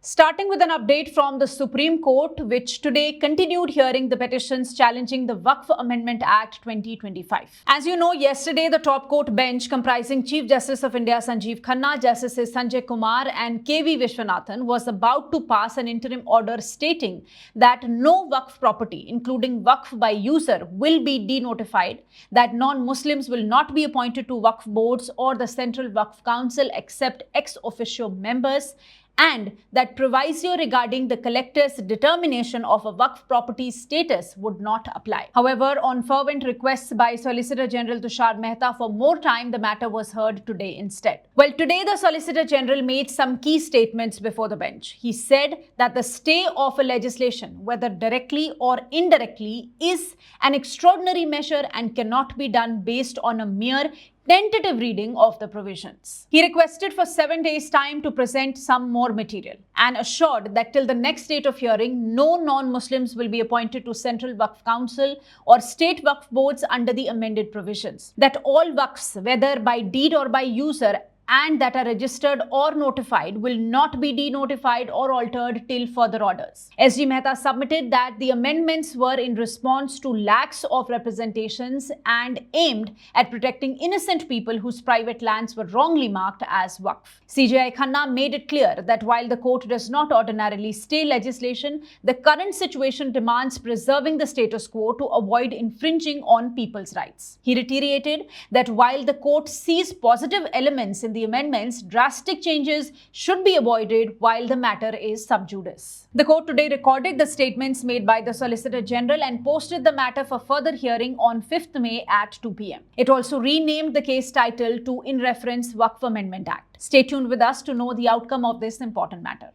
Starting with an update from the Supreme Court, which today continued hearing the petitions challenging the Waqf Amendment Act 2025. As you know, yesterday the top court bench comprising Chief Justice of India Sanjeev Khanna, Justices Sanjay Kumar and KV Vishwanathan was about to pass an interim order stating that no Waqf property, including Waqf by user, will be denotified, that non-Muslims will not be appointed to Waqf boards or the Central Waqf Council except ex officio members, and that proviso regarding the collector's determination of a Waqf property's status would not apply. However, on fervent requests by Solicitor General Tushar Mehta for more time, the matter was heard today instead. Well, today the Solicitor General made some key statements before the bench. He said that the stay of a legislation, whether directly or indirectly, is an extraordinary measure and cannot be done based on a mere tentative reading of the provisions. He requested for 7 days' time to present some more material and assured that till the next date of hearing, no non-Muslims will be appointed to Central Waqf Council or State Waqf boards under the amended provisions. That all Waqfs, whether by deed or by user, and that are registered or notified will not be denotified or altered till further orders. SG Mehta submitted that the amendments were in response to lacks of representations and aimed at protecting innocent people whose private lands were wrongly marked as Waqf. CJI Khanna made it clear that while the court does not ordinarily stay legislation, the current situation demands preserving the status quo to avoid infringing on people's rights. He reiterated that while the court sees positive elements in the amendments, drastic changes should be avoided while the matter is sub judice. The court today recorded the statements made by the Solicitor General and posted the matter for further hearing on 5th May at 2 p.m. It also renamed the case title to In Reference Waqf Amendment Act. Stay tuned with us to know the outcome of this important matter.